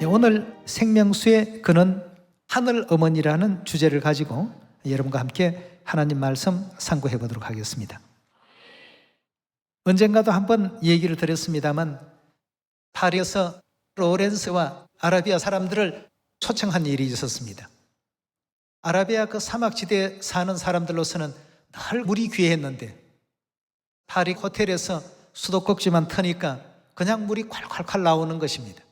오늘 생명수의 근원 하늘 어머니라는 주제를 가지고 여러분과 함께 하나님 말씀 상고해 보도록 하겠습니다. 언젠가도 한번 얘기를 드렸습니다만 파리에서 로렌스와 아라비아 사람들을 초청한 일이 있었습니다. 아라비아 그 사막지대에 사는 사람들로서는 늘 물이 귀했는데 파리 호텔에서 수도꼭지만 트니까 그냥 물이 콸콸콸 나오는 것입니다.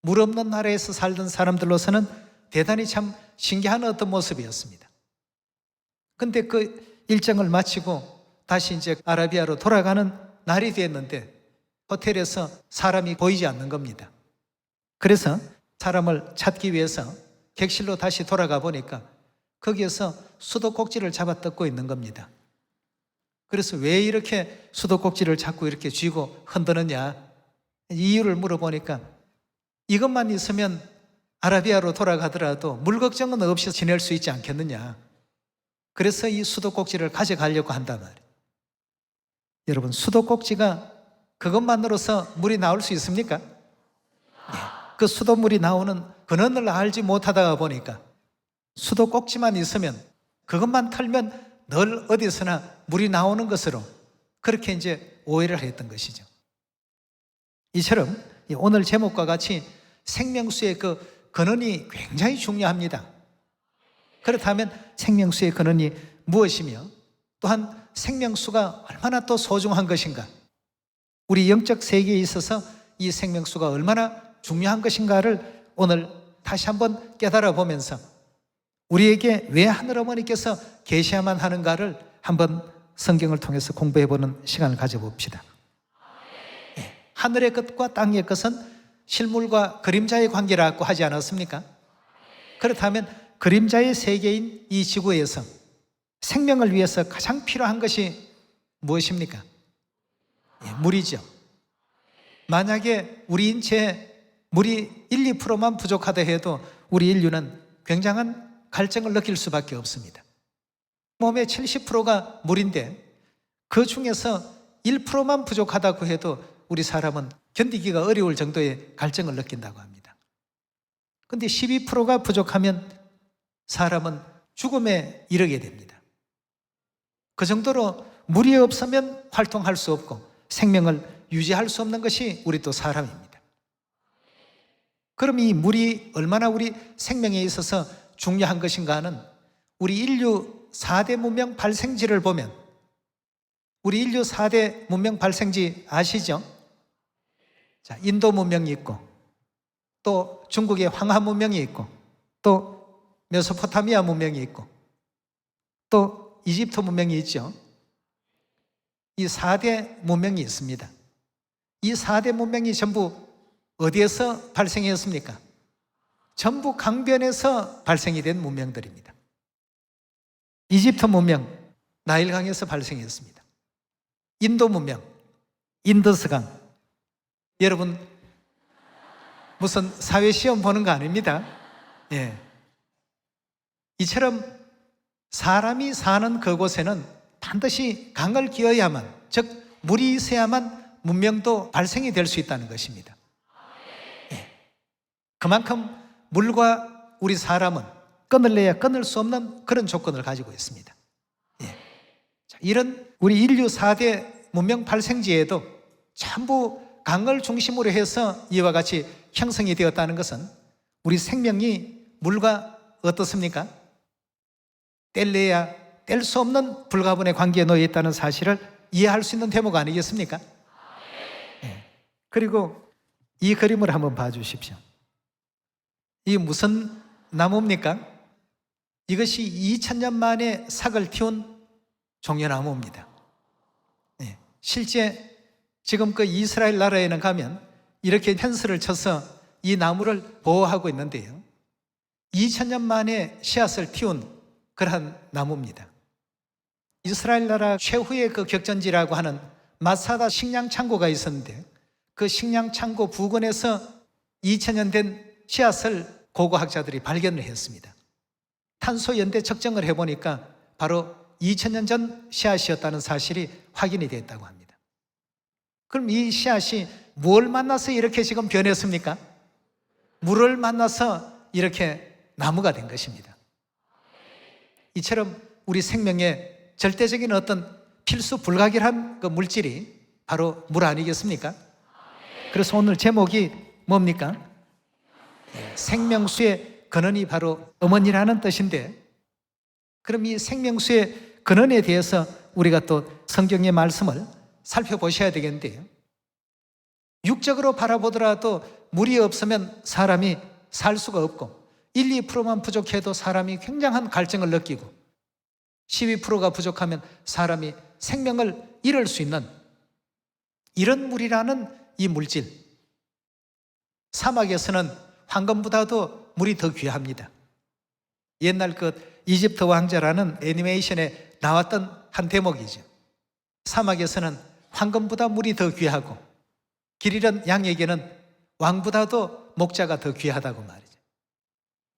물 없는 나라에서 살던 사람들로서는 대단히 참 신기한 어떤 모습이었습니다. 근데 그 일정을 마치고 다시 이제 아라비아로 돌아가는 날이 됐는데 호텔에서 사람이 보이지 않는 겁니다. 그래서 사람을 찾기 위해서 객실로 다시 돌아가 보니까 거기에서 수도꼭지를 잡아 뜯고 있는 겁니다. 그래서 왜 이렇게 수도꼭지를 자꾸 이렇게 쥐고 흔드느냐 이유를 물어보니까 이것만 있으면 아라비아로 돌아가더라도 물 걱정은 없이 지낼 수 있지 않겠느냐. 그래서 이 수도꼭지를 가져가려고 한단 말이에요. 여러분, 수도꼭지가 그것만으로서 물이 나올 수 있습니까? 그 수돗물이 나오는 근원을 알지 못하다가 보니까 수도꼭지만 있으면 그것만 털면 늘 어디서나 물이 나오는 것으로 그렇게 이제 오해를 했던 것이죠. 이처럼 오늘 제목과 같이 생명수의 그 근원이 굉장히 중요합니다. 그렇다면 생명수의 근원이 무엇이며 또한 생명수가 얼마나 또 소중한 것인가, 우리 영적 세계에 있어서 이 생명수가 얼마나 중요한 것인가를 오늘 다시 한번 깨달아 보면서 우리에게 왜 하늘어머니께서 계셔야만 하는가를 한번 성경을 통해서 공부해보는 시간을 가져봅시다. 하늘의 것과 땅의 것은 실물과 그림자의 관계라고 하지 않았습니까? 그렇다면 그림자의 세계인 이 지구에서 생명을 위해서 가장 필요한 것이 무엇입니까? 물이죠. 만약에 우리 인체에 물이 1, 2%만 부족하다 해도 우리 인류는 굉장한 갈증을 느낄 수밖에 없습니다. 몸의 70%가 물인데 그 중에서 1%만 부족하다고 해도 우리 사람은 견디기가 어려울 정도의 갈증을 느낀다고 합니다. 그런데 12%가 부족하면 사람은 죽음에 이르게 됩니다. 그 정도로 물이 없으면 활동할 수 없고 생명을 유지할 수 없는 것이 우리 또 사람입니다. 그럼 이 물이 얼마나 우리 생명에 있어서 중요한 것인가는 우리 인류 4대 문명 발생지를 보면, 우리 인류 4대 문명 발생지 아시죠? 자, 인도 문명이 있고 또 중국의 황하 문명이 있고 또 메소포타미아 문명이 있고 또 이집트 문명이 있죠. 이 4대 문명이 있습니다. 이 4대 문명이 전부 어디에서 발생했습니까? 전부 강변에서 발생이 된 문명들입니다. 이집트 문명, 나일강에서 발생했습니다. 인도 문명, 인더스강. 여러분, 무슨 사회시험 보는 거 아닙니다. 예. 이처럼 사람이 사는 그곳에는 반드시 강을 기어야만, 즉 물이 있어야만 문명도 발생이 될 수 있다는 것입니다. 예. 그만큼 물과 우리 사람은 끊을래야 끊을 수 없는 그런 조건을 가지고 있습니다. 예. 자, 이런 우리 인류 4대 문명 발생지에도 전부 강을 중심으로 해서 이와 같이 형성이 되었다는 것은 우리 생명이 물과 어떻습니까? 뗄래야 뗄 수 없는 불가분의 관계에 놓여 있다는 사실을 이해할 수 있는 대목 아니겠습니까? 네. 그리고 이 그림을 한번 봐주십시오. 이게 무슨 나무입니까? 이것이 2000년 만에 삭을 틔운 종려나무입니다. 네. 실제 지금 그 이스라엘 나라에는 가면 이렇게 펜스를 쳐서 이 나무를 보호하고 있는데요, 2000년 만에 씨앗을 틔운 그러한 나무입니다. 이스라엘 나라 최후의 그 격전지라고 하는 마사다 식량 창고가 있었는데 그 식량 창고 부근에서 2000년 된 씨앗을 고고학자들이 발견을 했습니다. 탄소 연대 측정을 해보니까 바로 2000년 전 씨앗이었다는 사실이 확인이 됐다고 합니다. 그럼 이 씨앗이 뭘 만나서 이렇게 지금 변했습니까? 물을 만나서 이렇게 나무가 된 것입니다. 이처럼 우리 생명에 절대적인 어떤 필수 불가결한 그 물질이 바로 물 아니겠습니까? 그래서 오늘 제목이 뭡니까? 생명수의 근원이 바로 어머니라는 뜻인데, 그럼 이 생명수의 근원에 대해서 우리가 또 성경의 말씀을 살펴보셔야 되겠는데요. 육적으로 바라보더라도 물이 없으면 사람이 살 수가 없고 1, 2%만 부족해도 사람이 굉장한 갈증을 느끼고 12%가 부족하면 사람이 생명을 잃을 수 있는 이런 물이라는 이 물질, 사막에서는 황금보다도 물이 더 귀합니다. 옛날 그 이집트 왕자라는 애니메이션에 나왔던 한 대목이죠. 사막에서는 황금보다 물이 더 귀하고 길 잃은 양에게는 왕보다도 목자가 더 귀하다고 말이죠.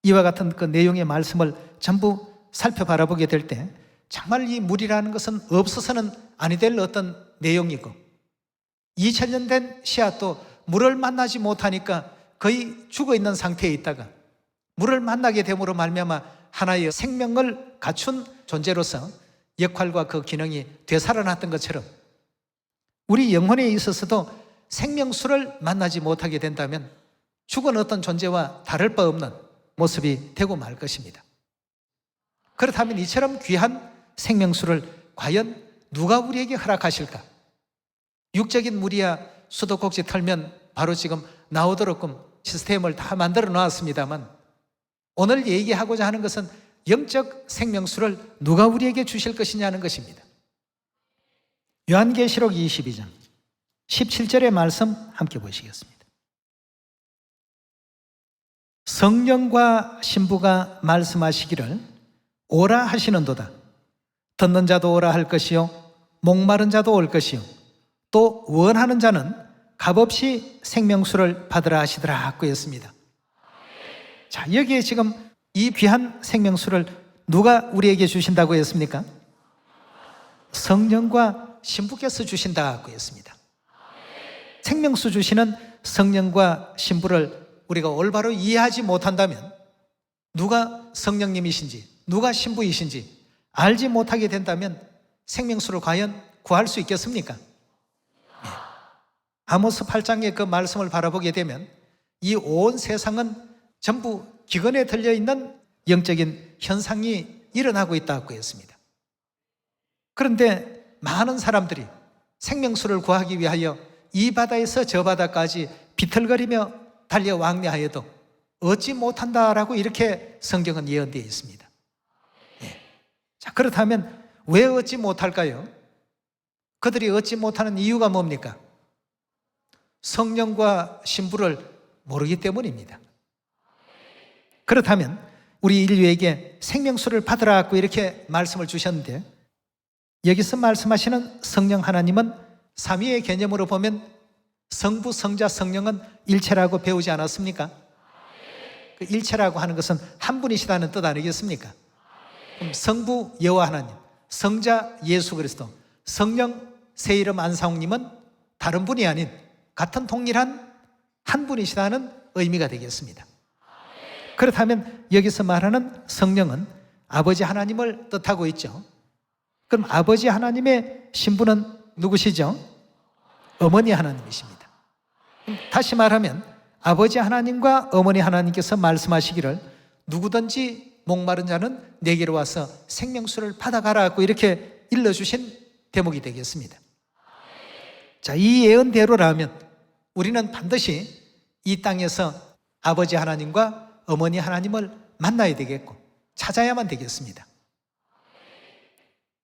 이와 같은 그 내용의 말씀을 전부 살펴바라보게 될 때 정말 이 물이라는 것은 없어서는 아니 될 어떤 내용이고, 2000년 된 씨앗도 물을 만나지 못하니까 거의 죽어있는 상태에 있다가 물을 만나게 됨으로 말미암아 하나의 생명을 갖춘 존재로서 역할과 그 기능이 되살아났던 것처럼 우리 영혼에 있어서도 생명수를 만나지 못하게 된다면 죽은 어떤 존재와 다를 바 없는 모습이 되고 말 것입니다. 그렇다면 이처럼 귀한 생명수를 과연 누가 우리에게 허락하실까? 육적인 물이야 수도꼭지 털면 바로 지금 나오도록끔 시스템을 다 만들어 놨습니다만, 오늘 얘기하고자 하는 것은 영적 생명수를 누가 우리에게 주실 것이냐는 것입니다. 요한계시록 22장 17절의 말씀 함께 보시겠습니다. 성령과 신부가 말씀하시기를 오라 하시는도다. 듣는 자도 오라 할 것이요 목마른 자도 올 것이요 또 원하는 자는 값없이 생명수를 받으라 하시더라고 했습니다. 자, 여기에 지금 이 귀한 생명수를 누가 우리에게 주신다고 했습니까? 성령과 신부께서 주신다고 했습니다. 생명수 주시는 성령과 신부를 우리가 올바로 이해하지 못한다면 누가 성령님이신지 누가 신부이신지 알지 못하게 된다면 생명수를 과연 구할 수 있겠습니까? 네. 아모스 8장의 그 말씀을 바라보게 되면 이 온 세상은 전부 기근에 들려있는 영적인 현상이 일어나고 있다고 했습니다. 그런데 많은 사람들이 생명수를 구하기 위하여 이 바다에서 저 바다까지 비틀거리며 달려 왕래하여도 얻지 못한다라고 이렇게 성경은 예언되어 있습니다. 네. 자, 그렇다면 왜 얻지 못할까요? 그들이 얻지 못하는 이유가 뭡니까? 성령과 신부를 모르기 때문입니다. 그렇다면 우리 인류에게 생명수를 받으라고 이렇게 말씀을 주셨는데, 여기서 말씀하시는 성령 하나님은 삼위의 개념으로 보면 성부, 성자, 성령은 일체라고 배우지 않았습니까? 그 일체라고 하는 것은 한 분이시다는 뜻 아니겠습니까? 그럼 성부 여호와 하나님, 성자 예수 그리스도, 성령 새 이름 안상홍님은 다른 분이 아닌 같은 동일한 한 분이시다는 의미가 되겠습니다. 그렇다면 여기서 말하는 성령은 아버지 하나님을 뜻하고 있죠. 그럼 아버지 하나님의 신부는 누구시죠? 어머니 하나님이십니다. 다시 말하면 아버지 하나님과 어머니 하나님께서 말씀하시기를 누구든지 목마른 자는 내게로 와서 생명수를 받아가라고 이렇게 일러주신 대목이 되겠습니다. 자, 이 예언대로라면 우리는 반드시 이 땅에서 아버지 하나님과 어머니 하나님을 만나야 되겠고 찾아야만 되겠습니다.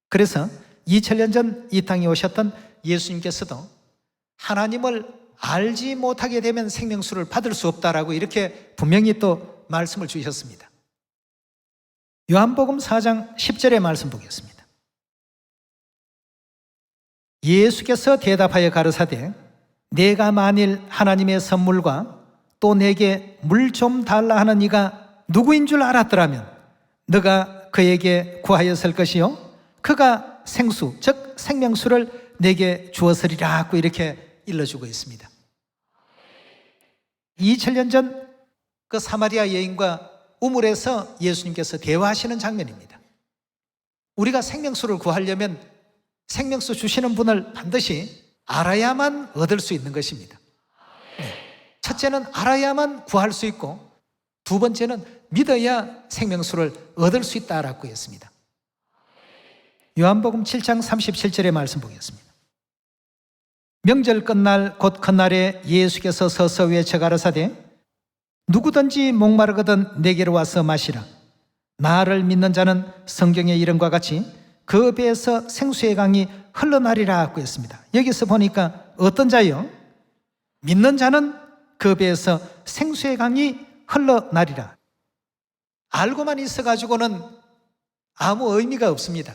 그래서 2000년 전 이 땅에 오셨던 예수님께서도 하나님을 알지 못하게 되면 생명수를 받을 수 없다라고 이렇게 분명히 또 말씀을 주셨습니다. 요한복음 4장 10절의 말씀 보겠습니다. 예수께서 대답하여 가르사대 내가 만일 하나님의 선물과 또 내게 물 좀 달라 하는 이가 누구인 줄 알았더라면 너가 그에게 구하였을 것이요 그가 생수 즉 생명수를 내게 주었으리라고 이렇게 일러주고 있습니다. 2000년 전 그 사마리아 여인과 우물에서 예수님께서 대화하시는 장면입니다. 우리가 생명수를 구하려면 생명수 주시는 분을 반드시 알아야만 얻을 수 있는 것입니다. 첫째는 알아야만 구할 수 있고, 두 번째는 믿어야 생명수를 얻을 수 있다라고 했습니다. 요한복음 7장 37절의 말씀 보겠습니다. 명절 끝날 곧 그날에 예수께서 서서 외쳐 가라사대 누구든지 목마르거든 내게로 와서 마시라. 나를 믿는 자는 성경의 이름과 같이 그 배에서 생수의 강이 흘러나리라 하고 했습니다. 여기서 보니까 어떤 자요? 믿는 자는 그 배에서 생수의 강이 흘러나리라. 알고만 있어가지고는 아무 의미가 없습니다.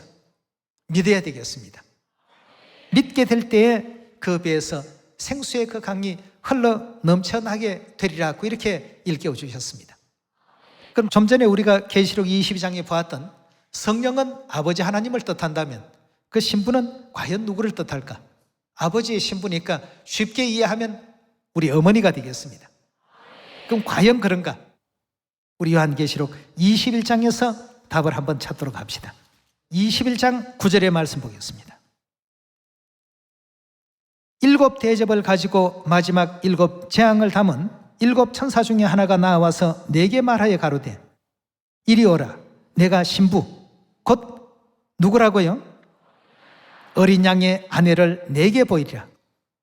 믿어야 되겠습니다. 믿게 될 때에 그 배에서 생수의 그 강이 흘러 넘쳐나게 되리라고 이렇게 일깨워 주셨습니다. 그럼 좀 전에 우리가 계시록 22장에 보았던 성령은 아버지 하나님을 뜻한다면 그 신부는 과연 누구를 뜻할까? 아버지의 신부니까 쉽게 이해하면 우리 어머니가 되겠습니다. 그럼 과연 그런가? 우리 요한계시록 21장에서 답을 한번 찾도록 합시다. 21장 9절의 말씀 보겠습니다. 7 대접을 가지고 마지막 7 재앙을 담은 7 천사 중에 하나가 나와서 내게 말하여 가로되 이리 오라. 내가 신부 곧 누구라고요? 어린 양의 아내를 내게 보이리라.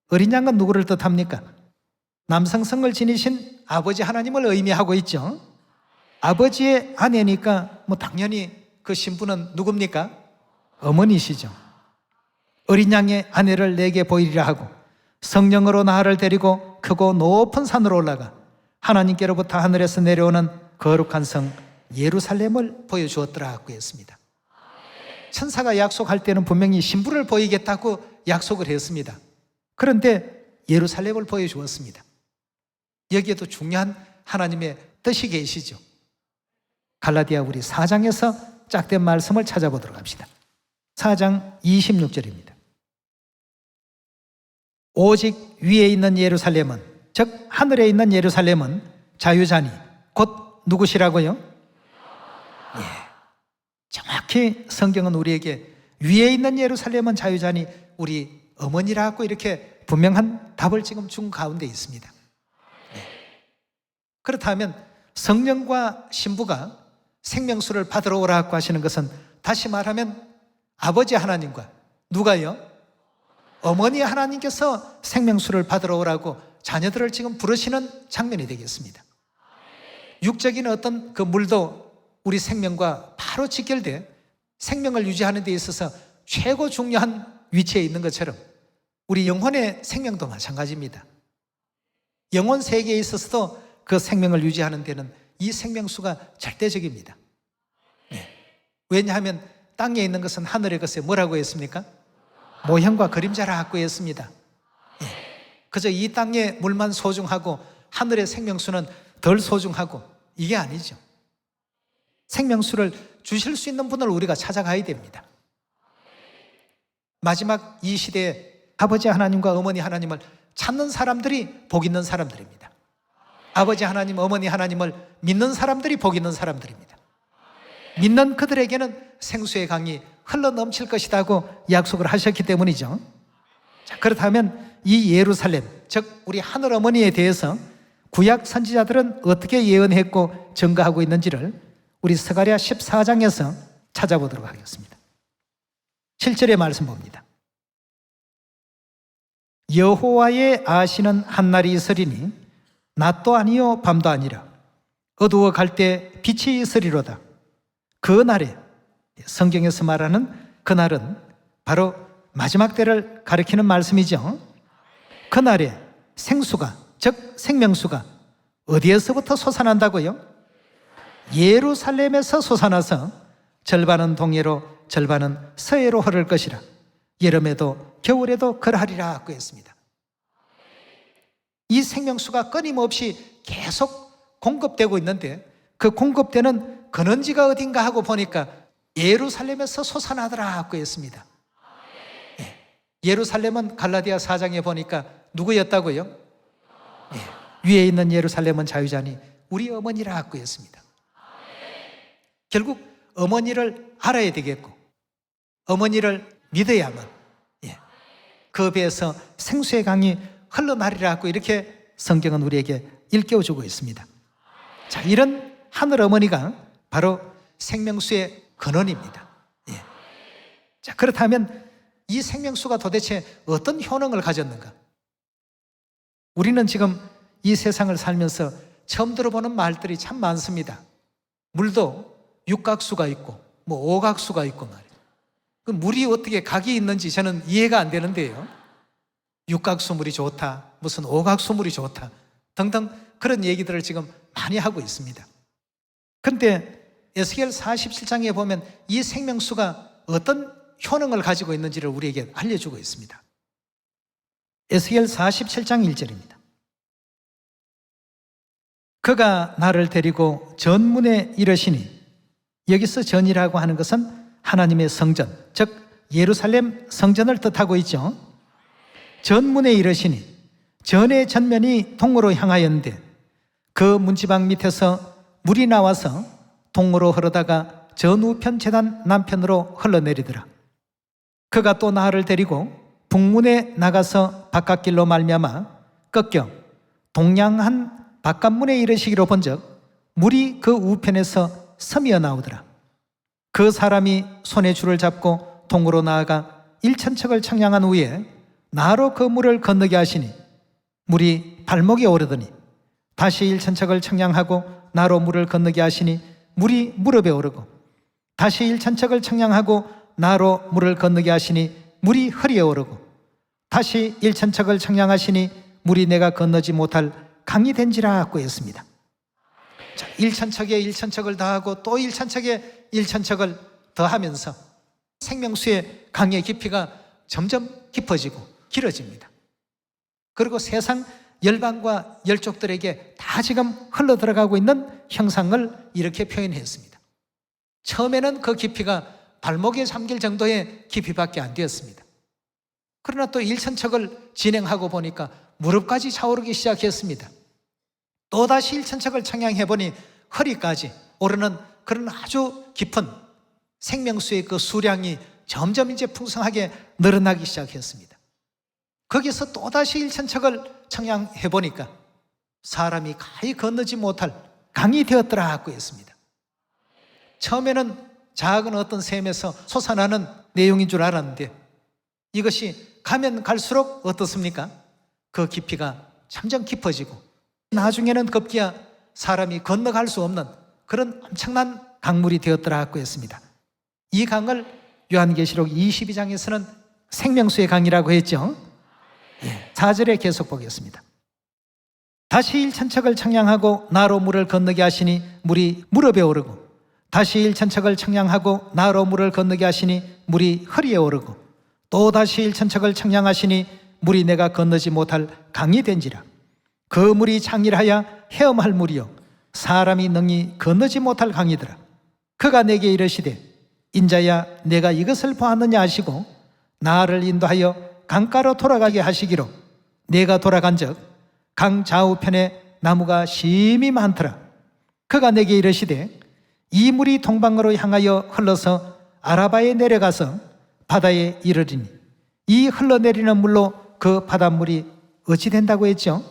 어린 양은 누구를 뜻합니까? 남성성을 지니신 아버지 하나님을 의미하고 있죠. 아버지의 아내니까 당연히 그 신부는 누굽니까? 어머니시죠. 어린 양의 아내를 내게 보이리라 하고 성령으로 나를 데리고 크고 높은 산으로 올라가 하나님께로부터 하늘에서 내려오는 거룩한 성 예루살렘을 보여주었더라고 했습니다. 천사가 약속할 때는 분명히 신부를 보이겠다고 약속을 했습니다. 그런데 예루살렘을 보여주었습니다. 여기에도 중요한 하나님의 뜻이 계시죠. 갈라디아 우리 4장에서 짝된 말씀을 찾아보도록 합시다. 4장 26절입니다. 오직 위에 있는 예루살렘은 즉 하늘에 있는 예루살렘은 자유자니 곧 누구시라고요? 예, 정확히 성경은 우리에게 위에 있는 예루살렘은 자유자니 우리 어머니라고 이렇게 분명한 답을 지금 준 가운데 있습니다. 예. 그렇다면 성령과 신부가 생명수를 받으러 오라고 하시는 것은 다시 말하면 아버지 하나님과 누가요? 어머니 하나님께서 생명수를 받으러 오라고 자녀들을 지금 부르시는 장면이 되겠습니다. 육적인 어떤 그 물도 우리 생명과 바로 직결돼 생명을 유지하는 데 있어서 최고 중요한 위치에 있는 것처럼 우리 영혼의 생명도 마찬가지입니다. 영혼 세계에 있어서도 그 생명을 유지하는 데는 이 생명수가 절대적입니다. 네. 왜냐하면 땅에 있는 것은 하늘의 것에 뭐라고 했습니까? 모형과 그림자라고 했습니다. 예. 그저 이 땅의 물만 소중하고 하늘의 생명수는 덜 소중하고 이게 아니죠. 생명수를 주실 수 있는 분을 우리가 찾아가야 됩니다. 마지막 이 시대에 아버지 하나님과 어머니 하나님을 찾는 사람들이 복 있는 사람들입니다. 아버지 하나님, 어머니 하나님을 믿는 사람들이 복 있는 사람들입니다. 믿는 그들에게는 생수의 강이 흘러 넘칠 것이라고 약속을 하셨기 때문이죠. 자, 그렇다면 이 예루살렘, 즉 우리 하늘 어머니에 대해서 구약 선지자들은 어떻게 예언했고 증거하고 있는지를 우리 스가랴 14장에서 찾아보도록 하겠습니다. 7절의 말씀 봅니다. 여호와의 아시는 한날이 있으리니 낮도 아니요 밤도 아니라 어두워 갈 때 빛이 있으리로다. 그 날에, 성경에서 말하는 그날은 바로 마지막 때를 가리키는 말씀이죠. 그날에 생수가, 즉 생명수가 어디에서부터 솟아난다고요? 예루살렘에서 솟아나서 절반은 동해로 절반은 서해로 흐를 것이라. 여름에도 겨울에도 그러하리라 고 했습니다. 이 생명수가 끊임없이 계속 공급되고 있는데 그 공급되는 근원지가 어딘가 하고 보니까 예루살렘에서 솟아나더라고 했습니다. 예루살렘은 갈라디아 4장에 보니까 누구였다고요? 위에 있는 예루살렘은 자유자니 우리 어머니라고 했습니다. 결국 어머니를 알아야 되겠고 어머니를 믿어야만 그 배에서 생수의 강이 흘러나리라고 이렇게 성경은 우리에게 일깨워주고 있습니다. 자, 이런 하늘 어머니가 바로 생명수의 근원입니다. 자, 그렇다면 이 생명수가 도대체 어떤 효능을 가졌는가? 우리는 지금 이 세상을 살면서 처음 들어보는 말들이 참 많습니다. 물도 육각수가 있고 오각수가 있고 말이에요. 그 물이 어떻게 각이 있는지 저는 이해가 안 되는데요. 육각수 물이 좋다, 무슨 오각수 물이 좋다 등등 그런 얘기들을 지금 많이 하고 있습니다. 그런데 에스겔 47장에 보면 이 생명수가 어떤 효능을 가지고 있는지를 우리에게 알려주고 있습니다. 에스겔 47장 1절입니다. 그가 나를 데리고 전문에 이르시니, 여기서 전이라고 하는 것은 하나님의 성전, 즉 예루살렘 성전을 뜻하고 있죠. 전문에 이르시니, 전의 전면이 동으로 향하였는데 그 문지방 밑에서 물이 나와서 동으로 흐르다가 전우편 제단 남편으로 흘러내리더라. 그가 또 나를 데리고 북문에 나가서 바깥길로 말미암아 꺾여 동양한 바깥문에 이르시기로 본즉 물이 그 우편에서 서미어 나오더라. 그 사람이 손에 줄을 잡고 동으로 나아가 1,000척을 청량한 후에 나로 그 물을 건너게 하시니 물이 발목에 오르더니 다시 1,000척을 청량하고 나로 물을 건너게 하시니 물이 무릎에 오르고 다시 1,000척을 청량하고 나로 물을 건너게 하시니 물이 허리에 오르고 다시 1,000척을 청량하시니 물이 내가 건너지 못할 강이 된지라 하고 했습니다. 자, 1,000척에 1,000척을 더하고 또 1,000척에 1,000척을 더하면서 생명수의 강의 깊이가 점점 깊어지고 길어집니다. 그리고 세상 열방과 열족들에게 다 지금 흘러들어가고 있는 형상을 이렇게 표현했습니다. 처음에는 그 깊이가 발목에 잠길 정도의 깊이밖에 안 되었습니다. 그러나 또 1,000척을 진행하고 보니까 무릎까지 차오르기 시작했습니다. 또다시 1,000척을 청량해 보니 허리까지 오르는 그런 아주 깊은 생명수의 그 수량이 점점 이제 풍성하게 늘어나기 시작했습니다. 거기서 또다시 1,000척을 청량해 보니까 사람이 가히 건너지 못할 강이 되었더라 하고 했습니다. 처음에는 작은 어떤 샘에서 솟아나는 내용인 줄 알았는데 이것이 가면 갈수록 어떻습니까? 그 깊이가 점점 깊어지고 나중에는 급기야 사람이 건너갈 수 없는 그런 엄청난 강물이 되었더라 하고 했습니다. 이 강을 요한계시록 22장에서는 생명수의 강이라고 했죠. 4절에 계속 보겠습니다. 다시 1,000척을 청량하고 나로 물을 건너게 하시니 물이 무릎에 오르고 다시 1,000척을 청량하고 나로 물을 건너게 하시니 물이 허리에 오르고 또 다시 1,000척을 청량하시니 물이 내가 건너지 못할 강이 된지라. 그 물이 장일하여 헤엄할 물이요 사람이 능히 건너지 못할 강이더라. 그가 내게 이르시되 인자야 내가 이것을 보았느냐 하시고 나를 인도하여 강가로 돌아가게 하시기로 내가 돌아간즉 강 좌우편에 나무가 심히 많더라. 그가 내게 이르시되 이 물이 동방으로 향하여 흘러서 아라바에 내려가서 바다에 이르리니 이 흘러내리는 물로 그 바닷물이 어찌 된다고 했죠?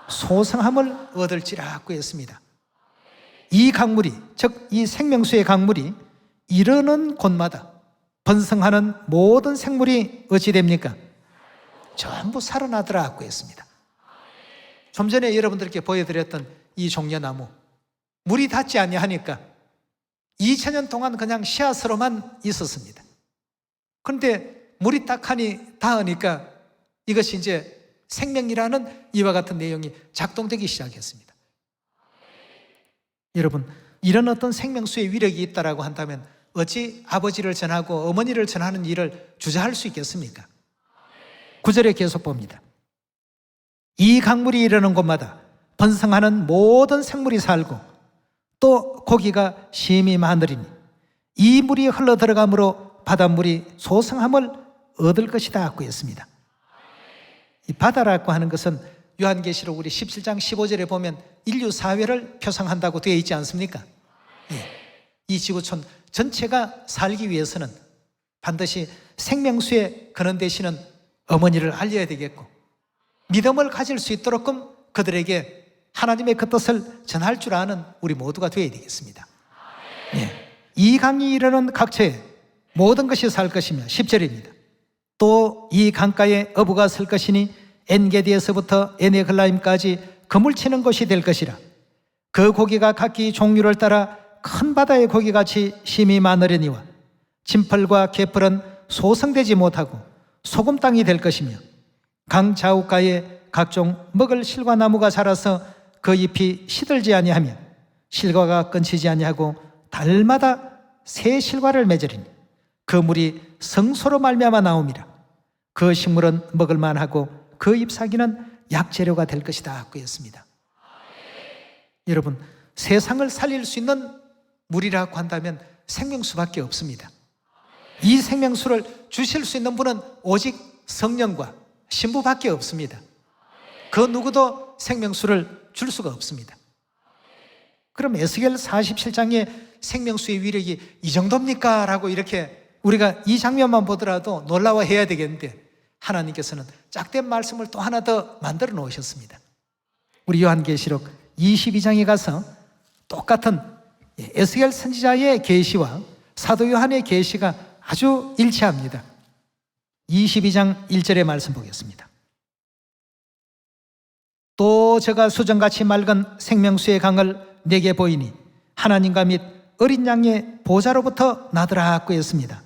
소성함을 얻을지라고 했습니다. 이 강물이, 즉 이 생명수의 강물이 이르는 곳마다 번성하는 모든 생물이 어찌 됩니까? 전부 살아나더라고 했습니다. 좀 전에 여러분들께 보여드렸던 이 종려나무, 물이 닿지 아니하니까 2000년 동안 그냥 씨앗으로만 있었습니다. 그런데 물이 딱 하니 닿으니까 이것이 이제 생명이라는 이와 같은 내용이 작동되기 시작했습니다. 여러분, 이런 어떤 생명수의 위력이 있다라고 한다면 어찌 아버지를 전하고 어머니를 전하는 일을 주저할 수 있겠습니까? 9절에 계속 봅니다. 이 강물이 이르는 곳마다 번성하는 모든 생물이 살고 또 고기가 심히 많으리니 이 물이 흘러들어가므로 바닷물이 소성함을 얻을 것이다 하고 했습니다. 이 바다라고 하는 것은 요한계시록 우리 17장 15절에 보면 인류 사회를 표상한다고 되어 있지 않습니까? 예. 이 지구촌 전체가 살기 위해서는 반드시 생명수의 근원 되시는 어머니를 알려야 되겠고, 믿음을 가질 수 있도록끔 그들에게 하나님의 그 뜻을 전할 줄 아는 우리 모두가 되어야 되겠습니다. 예. 이 강이 이르는 각처에 모든 것이 살 것이며, 10절입니다. 또 이 강가에 어부가 설 것이니 엔게디에서부터 에네글라임까지 그물치는 곳이 될 것이라. 그 고기가 각기 종류를 따라 큰 바다의 고기같이 심이 많으려니와 진펄과 개펄은 소성되지 못하고 소금 땅이 될 것이며, 강 좌우가에 각종 먹을 실과 나무가 자라서 그 잎이 시들지 아니하며 실과가 끊치지 아니하고 달마다 새 실과를 맺으리니 그 물이 성소로 말미암아 나옴이라. 그 식물은 먹을 만하고 그 잎사귀는 약재료가 될 것이다 그랬습니다. 여러분, 세상을 살릴 수 있는 물이라고 한다면 생명수밖에 없습니다. 이 생명수를 주실 수 있는 분은 오직 성령과 신부밖에 없습니다. 그 누구도 생명수를 줄 수가 없습니다. 그럼 에스겔 47장의 생명수의 위력이 이 정도입니까? 라고 이렇게 우리가 이 장면만 보더라도 놀라워해야 되겠는데, 하나님께서는 짝된 말씀을 또 하나 더 만들어 놓으셨습니다. 우리 요한계시록 22장에 가서 똑같은 에스겔 선지자의 계시와 사도 요한의 계시가 아주 일치합니다. 22장 1절의 말씀 보겠습니다. 또 저가 수정같이 맑은 생명수의 강을 내게 보이니 하나님과 및 어린 양의 보좌로부터 나더라고 했습니다.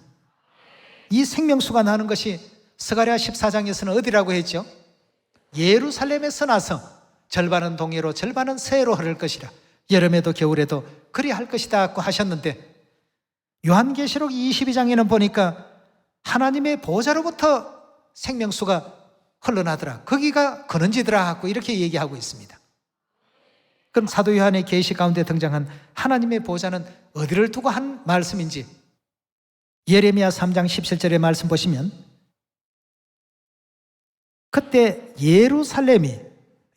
이 생명수가 나는 것이 스가랴 14장에서는 어디라고 했죠? 예루살렘에서 나서 절반은 동해로 절반은 서해로 흐를 것이라. 여름에도 겨울에도 그리할 것이다 고 하셨는데, 요한계시록 22장에는 보니까 하나님의 보좌로부터 생명수가 흘러나더라, 거기가 근원지더라 하고 이렇게 얘기하고 있습니다. 그럼 사도 요한의 계시 가운데 등장한 하나님의 보좌는 어디를 두고 한 말씀인지 예레미야 3장 17절의 말씀 보시면, 그때 예루살렘이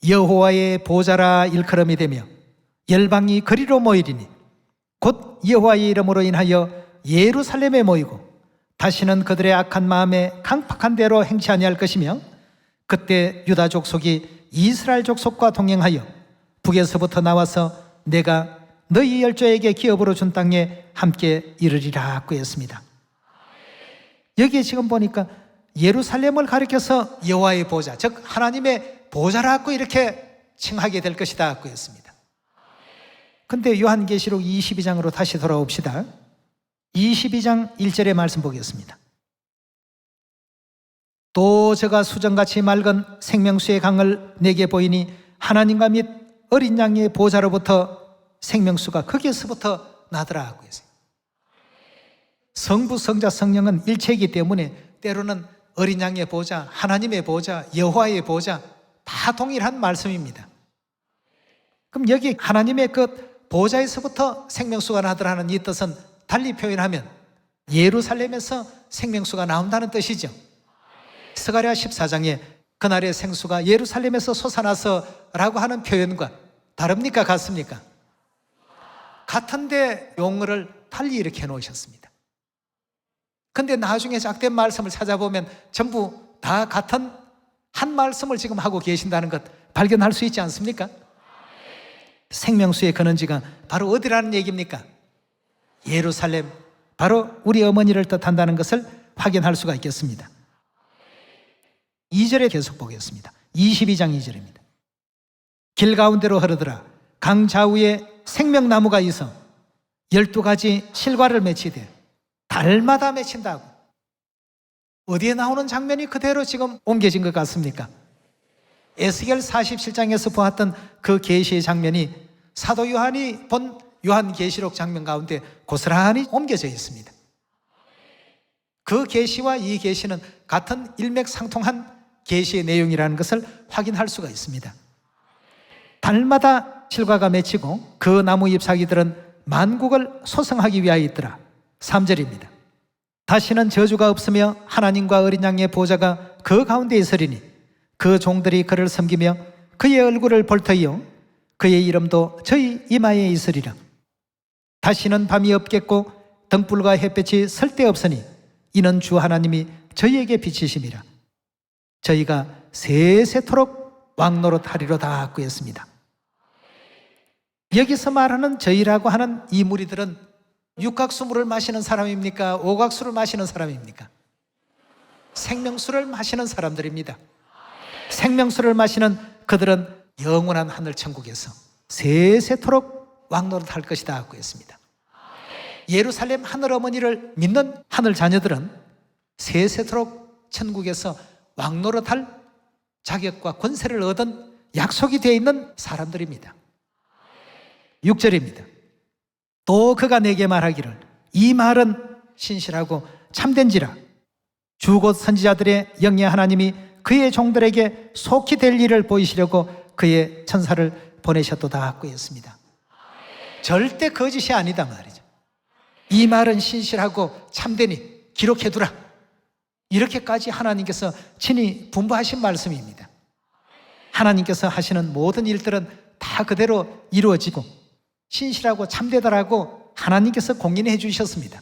여호와의 보좌라 일컬음이 되며 열방이 그리로 모이리니 곧 여호와의 이름으로 인하여 예루살렘에 모이고 다시는 그들의 악한 마음에 강팍한 대로 행치 아니할 것이며, 그때 유다 족속이 이스라엘 족속과 동행하여 북에서부터 나와서 내가 너희 열조에게 기업으로 준 땅에 함께 이르리라 고 했습니다. 여기에 지금 보니까 예루살렘을 가리켜서 여호와의 보좌, 즉 하나님의 보좌라고 이렇게 칭하게 될 것이다 고 했습니다. 근데 요한계시록 22장으로 다시 돌아옵시다. 22장 1절의 말씀 보겠습니다. 또 저가 수정같이 맑은 생명수의 강을 내게 보이니 하나님과 및 어린 양의 보좌로부터 생명수가 거기에서부터 나더라 하고 있어요. 성부, 성자, 성령은 일체이기 때문에 때로는 어린 양의 보좌, 하나님의 보좌, 여호와의 보좌 다 동일한 말씀입니다. 그럼 여기 하나님의 그 보좌에서부터 생명수가 나더라는 이 뜻은 달리 표현하면 예루살렘에서 생명수가 나온다는 뜻이죠. 스가랴 14장에 그날의 생수가 예루살렘에서 솟아나서 라고 하는 표현과 다릅니까? 같습니까? 같은데 용어를 달리 이렇게 해놓으셨습니다. 근데 나중에 짝된 말씀을 찾아보면 전부 다 같은 한 말씀을 지금 하고 계신다는 것 발견할 수 있지 않습니까? 생명수의 근원지가 바로 어디라는 얘기입니까? 예루살렘, 바로 우리 어머니를 뜻한다는 것을 확인할 수가 있겠습니다. 2절에 계속 보겠습니다. 22장 2절입니다. 길 가운데로 흐르더라. 강 좌우에 생명나무가 있어 12가지 실과를 맺히되 달마다 맺힌다고. 어디에 나오는 장면이 그대로 지금 옮겨진 것 같습니까? 에스겔 47장에서 보았던 그 계시의 장면이 사도 요한이 본 요한계시록 장면 가운데 고스란히 옮겨져 있습니다. 그 계시와 이 계시는 같은 일맥상통한 계시의 내용이라는 것을 확인할 수가 있습니다. 달마다 실과가 맺히고 그 나무 잎사귀들은 만국을 소성하기 위하여 있더라. 3절입니다. 다시는 저주가 없으며 하나님과 어린 양의 보좌가 그 가운데 있으리니 그 종들이 그를 섬기며 그의 얼굴을 볼 터이요 그의 이름도 저희 이마에 있으리라. 다시는 밤이 없겠고 등불과 햇볕이 쓸데없으니 이는 주 하나님이 저희에게 비치심이라. 저희가 세세토록 왕노릇하리로다 구했습니다. 여기서 말하는 저희라고 하는 이 무리들은 육각수물을 마시는 사람입니까? 오각수를 마시는 사람입니까? 생명수를 마시는 사람들입니다. 생명수를 마시는 그들은 영원한 하늘 천국에서 세세토록 왕노릇할 것이다 하고 했습니다. 예루살렘 하늘 어머니를 믿는 하늘 자녀들은 세세토록 천국에서 왕노릇할 자격과 권세를 얻은 약속이 되어 있는 사람들입니다. 6절입니다. 또 그가 내게 말하기를 이 말은 신실하고 참된지라. 주 곧 선지자들의 영예 하나님이 그의 종들에게 속히 될 일을 보이시려고 그의 천사를 보내셨도다 하고 했습니다. 절대 거짓이 아니다 말이죠. 이 말은 신실하고 참되니 기록해두라. 이렇게까지 하나님께서 친히 분부하신 말씀입니다. 하나님께서 하시는 모든 일들은 다 그대로 이루어지고 신실하고 참되다라고 하나님께서 공인해 주셨습니다.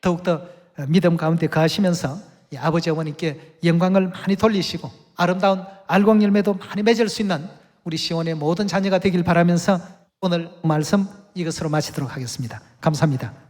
더욱더 믿음 가운데 거하시면서 아버지 어머니께 영광을 많이 돌리시고 아름다운 알곡 열매도 많이 맺을 수 있는 우리 시온의 모든 자녀가 되길 바라면서 오늘 말씀 이것으로 마치도록 하겠습니다. 감사합니다.